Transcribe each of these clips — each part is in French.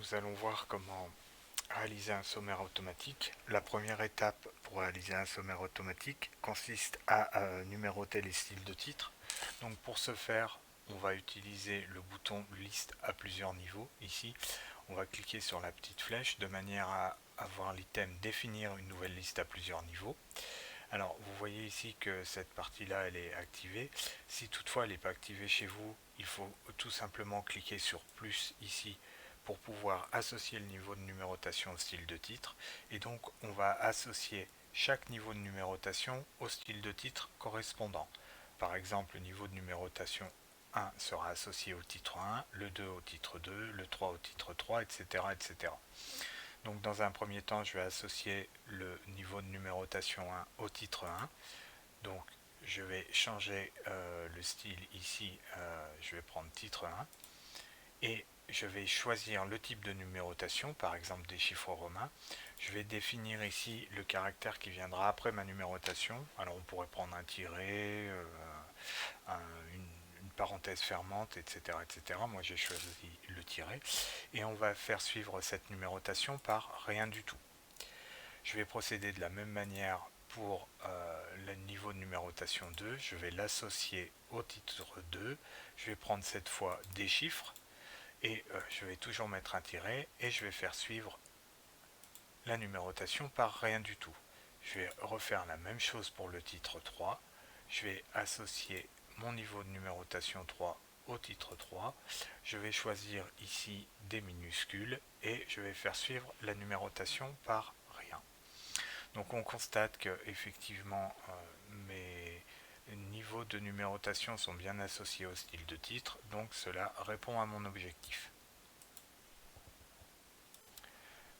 nous allons voir comment réaliser un sommaire automatique. La première étape pour réaliser un sommaire automatique consiste à numéroter les styles de titre. Donc pour ce faire, on va utiliser le bouton liste à plusieurs niveaux. Ici, on va cliquer sur la petite flèche de manière à avoir l'item définir une nouvelle liste à plusieurs niveaux. Alors vous voyez ici que cette partie-là elle est activée. Si toutefois elle n'est pas activée chez vous, il faut tout simplement cliquer sur plus ici pour pouvoir associer le niveau de numérotation au style de titre. Et donc on va associer chaque niveau de numérotation au style de titre correspondant. Par exemple, le niveau de numérotation 1 sera associé au titre 1, le 2 au titre 2, le 3 au titre 3, etc. etc. Donc dans un premier temps, je vais associer le niveau de numérotation 1 au titre 1. Donc je vais changer le style ici, je vais prendre titre 1. Et je vais choisir le type de numérotation, par exemple des chiffres romains. Je vais définir ici le caractère qui viendra après ma numérotation. Alors on pourrait prendre un tiret, une parenthèse fermante, etc., etc. Moi j'ai choisi le tiret. Et on va faire suivre cette numérotation par rien du tout. Je vais procéder de la même manière pour le niveau de numérotation 2. Je vais l'associer au titre 2. Je vais prendre cette fois des chiffres. Et je vais toujours mettre un tiret et je vais faire suivre la numérotation par rien du tout. Je vais refaire la même chose pour le titre 3. Je vais associer mon niveau de numérotation 3 au titre 3. Je vais choisir ici des minuscules et je vais faire suivre la numérotation par rien. Donc on constate que effectivement mes niveaux de numérotation sont bien associés au style de titre, donc cela répond à mon objectif.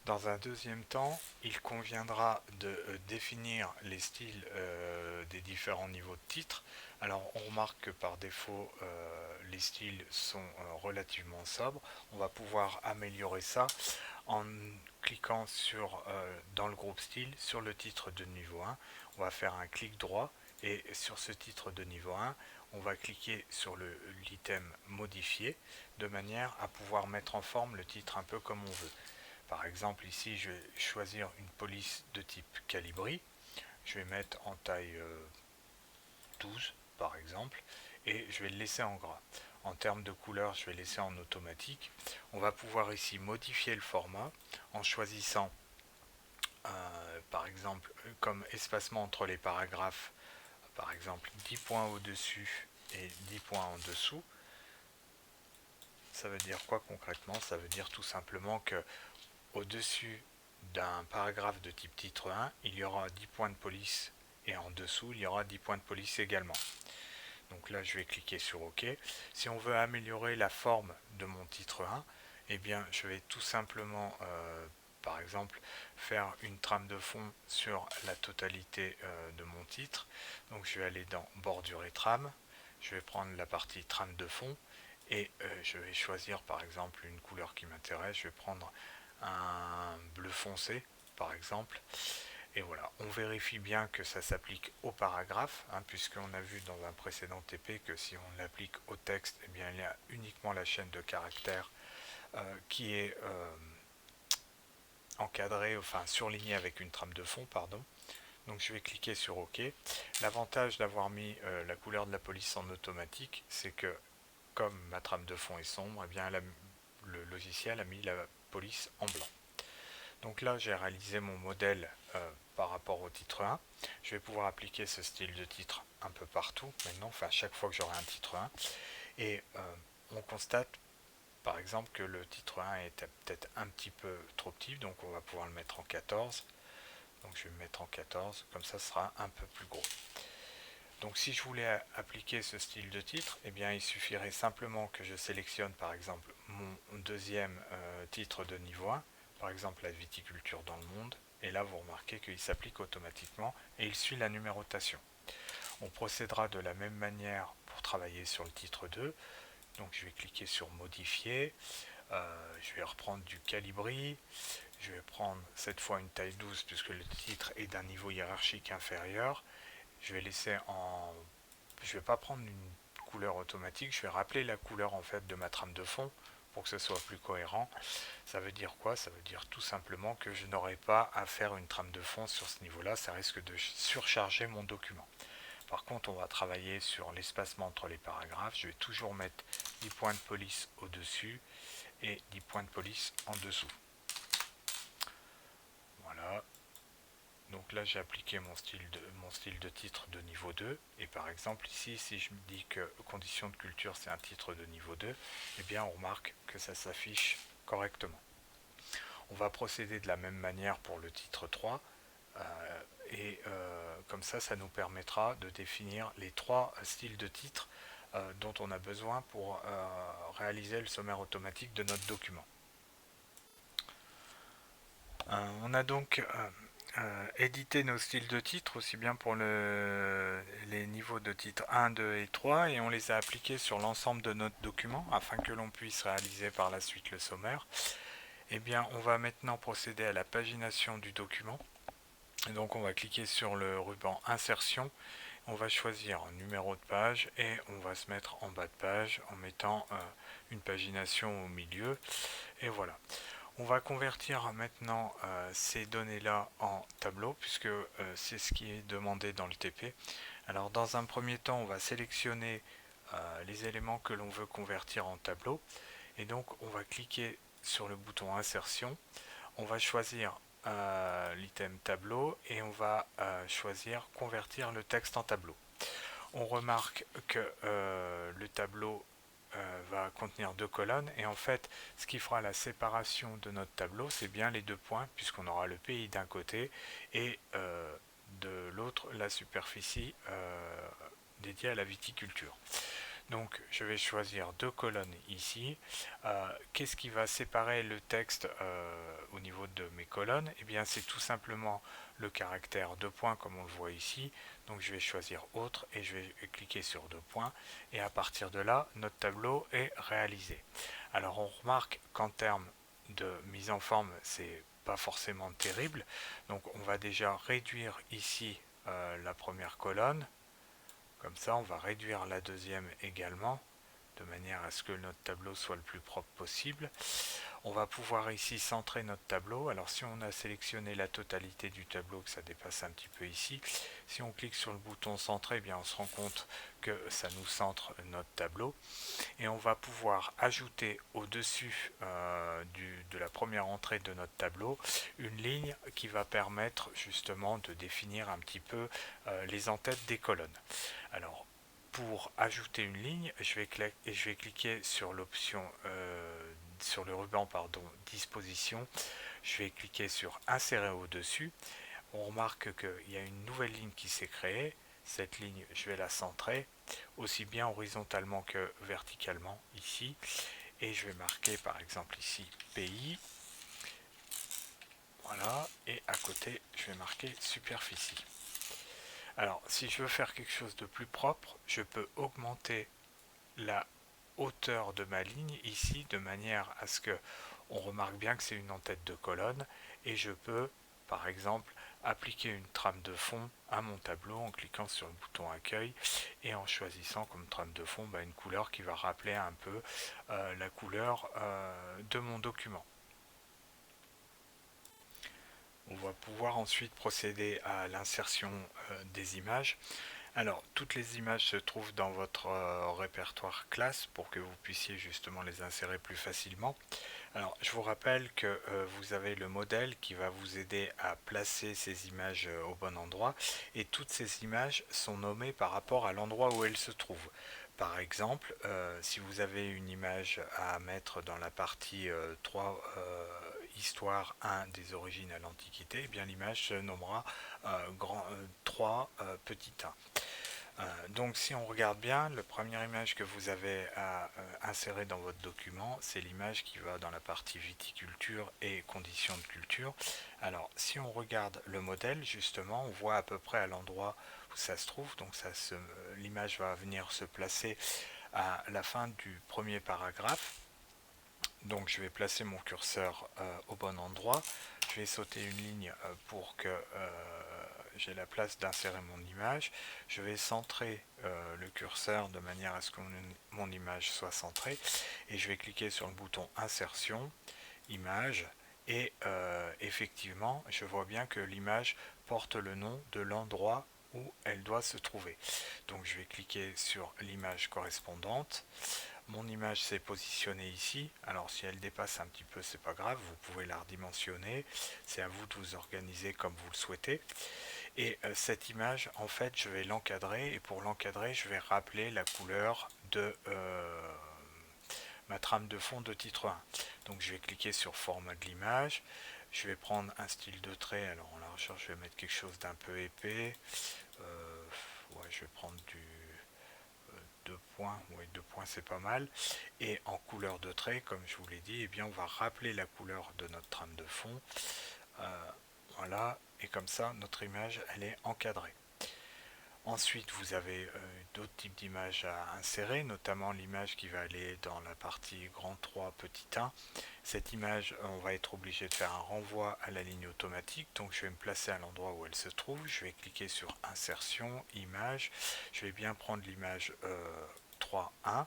Dans un deuxième temps, il conviendra de définir les styles des différents niveaux de titres. Alors on remarque que par défaut les styles sont relativement sobres. On va pouvoir améliorer ça en cliquant dans le groupe style sur le titre de niveau 1. On va faire un clic droit et sur ce titre de niveau 1, on va cliquer sur l'item modifier de manière à pouvoir mettre en forme le titre un peu comme on veut. Par exemple, ici, je vais choisir une police de type Calibri. Je vais mettre en taille 12, par exemple, et je vais le laisser en gras. En termes de couleur, je vais laisser en automatique. On va pouvoir ici modifier le format en choisissant, par exemple, comme espacement entre les paragraphes, par exemple 10 points au-dessus et 10 points en dessous. Ça veut dire quoi concrètement? Ça veut dire tout simplement que au-dessus d'un paragraphe de type titre 1, il y aura 10 points de police et en dessous, il y aura 10 points de police également. Donc là, je vais cliquer sur OK. Si on veut améliorer la forme de mon titre 1, eh bien, je vais tout simplement, par exemple, faire une trame de fond sur la totalité de mon titre. Donc je vais aller dans bordure et trame. Je vais prendre la partie trame de fond et je vais choisir par exemple une couleur qui m'intéresse. Je vais prendre un bleu foncé par exemple. Et voilà, on vérifie bien que ça s'applique au paragraphe, puisqu'on a vu dans un précédent TP que si on l'applique au texte, eh bien, il y a uniquement la chaîne de caractères qui est encadrée, enfin surlignée avec une trame de fond, pardon. Donc je vais cliquer sur OK. L'avantage d'avoir mis la couleur de la police en automatique, c'est que comme ma trame de fond est sombre, eh bien, le logiciel a mis la police en blanc. Donc là, j'ai réalisé mon modèle par rapport au titre 1. Je vais pouvoir appliquer ce style de titre un peu partout maintenant, enfin chaque fois que j'aurai un titre 1. Et on constate par exemple que le titre 1 est peut-être un petit peu trop petit, donc on va pouvoir le mettre en 14. Donc je vais le mettre en 14, comme ça ce sera un peu plus gros. Donc si je voulais appliquer ce style de titre, eh bien il suffirait simplement que je sélectionne par exemple mon deuxième titre de niveau 1, par exemple la viticulture dans le monde, et là vous remarquez qu'il s'applique automatiquement et il suit la numérotation. On procédera de la même manière pour travailler sur le titre 2, donc je vais cliquer sur modifier, je vais reprendre du calibri, je vais prendre cette fois une taille 12 puisque le titre est d'un niveau hiérarchique inférieur. Je vais laisser en... Je vais pas prendre une couleur automatique, je vais rappeler la couleur en fait de ma trame de fond pour que ce soit plus cohérent. Ça veut dire quoi? Ça veut dire tout simplement que je n'aurai pas à faire une trame de fond sur ce niveau-là, ça risque de surcharger mon document. Par contre, on va travailler sur l'espacement entre les paragraphes. Je vais toujours mettre 10 points de police au-dessus et 10 points de police en dessous. Voilà. Donc là, j'ai appliqué mon style de titre de niveau 2. Et par exemple, ici, si je me dis que condition de culture, c'est un titre de niveau 2, eh bien, on remarque que ça s'affiche correctement. On va procéder de la même manière pour le titre 3. Comme ça nous permettra de définir les 3 styles de titre dont on a besoin pour réaliser le sommaire automatique de notre document. On a donc édité nos styles de titre aussi bien pour les niveaux de titre 1, 2 et 3 et on les a appliqués sur l'ensemble de notre document afin que l'on puisse réaliser par la suite le sommaire. Eh bien, on va maintenant procéder à la pagination du document. Et donc on va cliquer sur le ruban insertion, on va choisir un numéro de page et on va se mettre en bas de page en mettant une pagination au milieu et voilà. On va convertir maintenant ces données là en tableau puisque c'est ce qui est demandé dans le TP. Alors dans un premier temps on va sélectionner les éléments que l'on veut convertir en tableau et donc on va cliquer sur le bouton insertion, on va choisir l'item tableau et on va choisir convertir le texte en tableau. On remarque que le tableau va contenir 2 colonnes et en fait ce qui fera la séparation de notre tableau c'est bien les 2 points puisqu'on aura le pays d'un côté et de l'autre la superficie dédiée à la viticulture. Donc je vais choisir 2 colonnes ici. Qu'est-ce qui va séparer le texte au niveau de mes colonnes? Eh bien c'est tout simplement le caractère 2 points comme on le voit ici. Donc je vais choisir autre et je vais cliquer sur 2 points et à partir de là notre tableau est réalisé. Alors on remarque qu'en termes de mise en forme c'est pas forcément terrible. Donc on va déjà réduire ici la première colonne. Comme ça, on va réduire la deuxième également, de manière à ce que notre tableau soit le plus propre possible. On va pouvoir ici centrer notre tableau. Alors si on a sélectionné la totalité du tableau, que ça dépasse un petit peu ici, si on clique sur le bouton centrer, eh bien on se rend compte que ça nous centre notre tableau. Et on va pouvoir ajouter au-dessus de la première entrée de notre tableau une ligne qui va permettre justement de définir un petit peu les en-têtes des colonnes. Alors pour ajouter une ligne, je vais cliquer sur l'option sur le ruban disposition, je vais cliquer sur insérer au-dessus. On remarque qu'il y a une nouvelle ligne qui s'est créée. Cette ligne, je vais la centrer aussi bien horizontalement que verticalement ici et je vais marquer par exemple ici pays. Voilà, et à côté je vais marquer superficie. Alors si je veux faire quelque chose de plus propre, je peux augmenter la hauteur de ma ligne ici de manière à ce que on remarque bien que c'est une en-tête de colonne et je peux par exemple appliquer une trame de fond à mon tableau en cliquant sur le bouton accueil et en choisissant comme trame de fond une couleur qui va rappeler un peu la couleur de mon document. On va pouvoir ensuite procéder à l'insertion des images. Alors, toutes les images se trouvent dans votre répertoire classe pour que vous puissiez justement les insérer plus facilement. Alors, je vous rappelle que vous avez le modèle qui va vous aider à placer ces images au bon endroit et toutes ces images sont nommées par rapport à l'endroit où elles se trouvent. Par exemple, si vous avez une image à mettre dans la partie 3 Histoire 1 des origines à l'Antiquité, eh bien l'image se nommera 3 petit 1. Donc si on regarde bien, la première image que vous avez à insérer dans votre document, c'est l'image qui va dans la partie viticulture et conditions de culture. Alors si on regarde le modèle, justement, on voit à peu près à l'endroit où ça se trouve, donc l'image va venir se placer à la fin du premier paragraphe. Donc je vais placer mon curseur au bon endroit, je vais sauter une ligne pour que j'ai la place d'insérer mon image. Je vais centrer le curseur de manière à ce que mon image soit centrée et je vais cliquer sur le bouton insertion, image, et effectivement je vois bien que l'image porte le nom de l'endroit où elle doit se trouver. Donc je vais cliquer sur l'image correspondante. Mon image s'est positionnée ici, alors si elle dépasse un petit peu c'est pas grave, vous pouvez la redimensionner, c'est à vous de vous organiser comme vous le souhaitez. Et cette image en fait je vais l'encadrer, et pour l'encadrer je vais rappeler la couleur de ma trame de fond de titre 1. Donc je vais cliquer sur format de l'image, je vais prendre un style de trait, alors en largeur je vais mettre quelque chose d'un peu épais, ouais, je vais prendre du 2 points, oui 2 points c'est pas mal, et en couleur de trait comme je vous l'ai dit, eh bien on va rappeler la couleur de notre trame de fond, voilà, et comme ça notre image elle est encadrée. Ensuite, vous avez d'autres types d'images à insérer, notamment l'image qui va aller dans la partie grand 3 petit 1. Cette image, on va être obligé de faire un renvoi à la ligne automatique, donc je vais me placer à l'endroit où elle se trouve, je vais cliquer sur insertion, image, je vais bien prendre l'image 3.1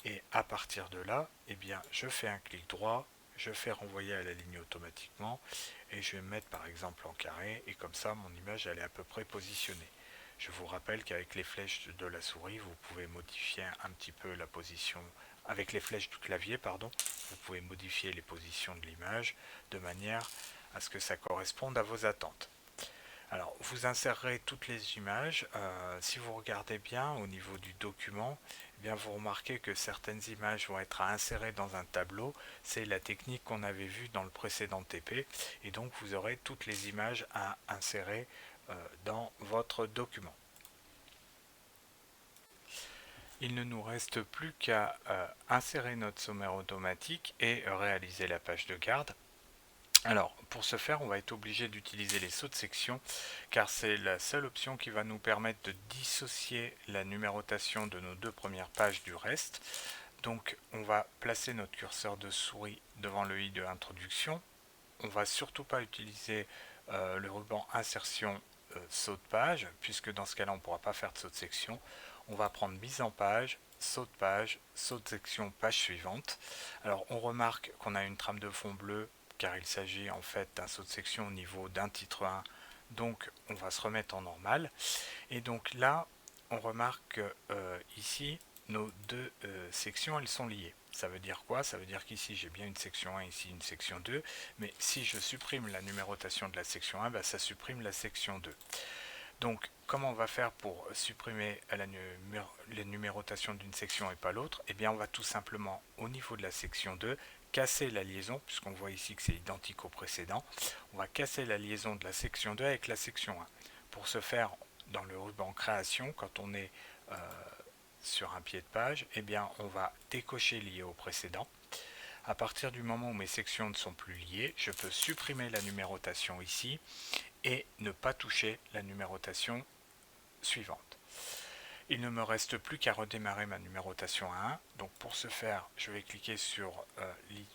et à partir de là, eh bien, je fais un clic droit, je fais renvoyer à la ligne automatiquement et je vais me mettre par exemple en carré et comme ça mon image elle est à peu près positionnée. Je vous rappelle qu'avec les flèches de la souris, vous pouvez modifier un petit peu la position, avec les flèches du clavier, pardon, vous pouvez modifier les positions de l'image de manière à ce que ça corresponde à vos attentes. Alors, vous insérerez toutes les images. Si vous regardez bien au niveau du document, eh bien, vous remarquez que certaines images vont être à insérer dans un tableau. C'est la technique qu'on avait vue dans le précédent TP. Et donc, vous aurez toutes les images à insérer dans votre document. Il ne nous reste plus qu'à insérer notre sommaire automatique et réaliser la page de garde. Alors, pour ce faire, on va être obligé d'utiliser les sauts de section, car c'est la seule option qui va nous permettre de dissocier la numérotation de nos deux premières pages du reste. Donc, on va placer notre curseur de souris devant le i de introduction. On ne va surtout pas utiliser le ruban insertion saut de page, puisque dans ce cas-là, on ne pourra pas faire de saut de section. On va prendre mise en page, saut de section, page suivante. Alors, on remarque qu'on a une trame de fond bleue, car il s'agit en fait d'un saut de section au niveau d'un titre 1, donc on va se remettre en normal. Et donc là, on remarque que ici, nos deux sections, elles sont liées. Ça veut dire quoi? Ça veut dire qu'ici, j'ai bien une section 1, ici une section 2, mais si je supprime la numérotation de la section 1, bah, ça supprime la section 2. Donc, comment on va faire pour supprimer la numérotation d'une section et pas l'autre? Eh bien, on va tout simplement, au niveau de la section 2, casser la liaison, puisqu'on voit ici que c'est identique au précédent. On va casser la liaison de la section 2 avec la section 1. Pour ce faire, dans le ruban création, quand on est sur un pied de page, eh bien, on va décocher lié au précédent. À partir du moment où mes sections ne sont plus liées, je peux supprimer la numérotation ici et ne pas toucher la numérotation suivante. Il ne me reste plus qu'à redémarrer ma numérotation à 1. Donc pour ce faire, je vais cliquer sur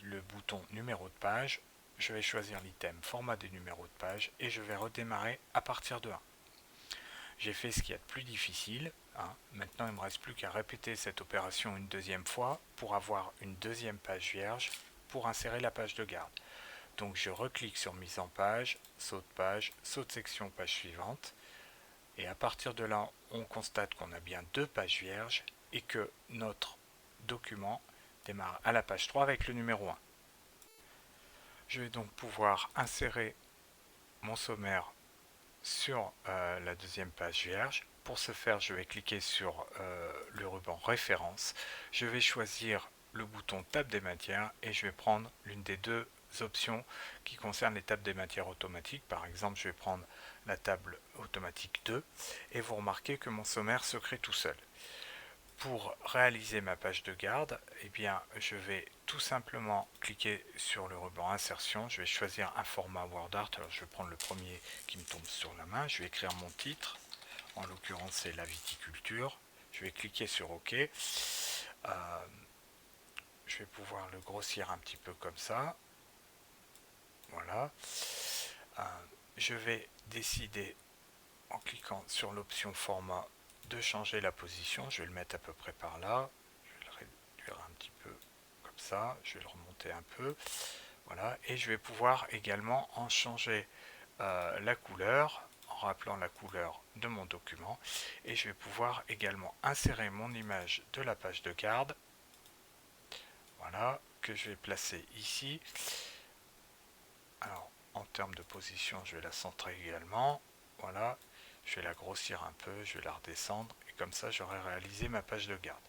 le bouton numéro de page. Je vais choisir l'item format des numéros de page et je vais redémarrer à partir de 1. J'ai fait ce qu'il y a de plus difficile. Maintenant, il ne me reste plus qu'à répéter cette opération une deuxième fois pour avoir une deuxième page vierge pour insérer la page de garde. Donc je reclique sur mise en page, saut de section, page suivante. Et à partir de là, on constate qu'on a bien deux pages vierges et que notre document démarre à la page 3 avec le numéro 1. Je vais donc pouvoir insérer mon sommaire sur la deuxième page vierge. Pour ce faire, je vais cliquer sur le ruban référence. Je vais choisir le bouton table des matières et je vais prendre l'une des deux options qui concernent les tables des matières automatiques. Par exemple, je vais prendre la table automatique 2 et vous remarquez que mon sommaire se crée tout seul. Pour réaliser ma page de garde, eh bien, je vais tout simplement cliquer sur le ruban insertion. Je vais choisir un format WordArt. Alors, je vais prendre le premier qui me tombe sur la main. Je vais écrire mon titre. En l'occurrence, c'est la viticulture. Je vais cliquer sur OK. Je vais pouvoir le grossir un petit peu comme ça. Voilà. Je vais décider en cliquant sur l'option format de changer la position. Je vais le mettre à peu près par là. Je vais le réduire un petit peu comme ça. Je vais le remonter un peu. Voilà. Et je vais pouvoir également en changer la couleur en rappelant la couleur de mon document. Et je vais pouvoir également insérer mon image de la page de garde. Voilà. Que je vais placer ici. Alors, en termes de position, je vais la centrer également. Voilà. Je vais la grossir un peu, je vais la redescendre et comme ça j'aurai réalisé ma page de garde.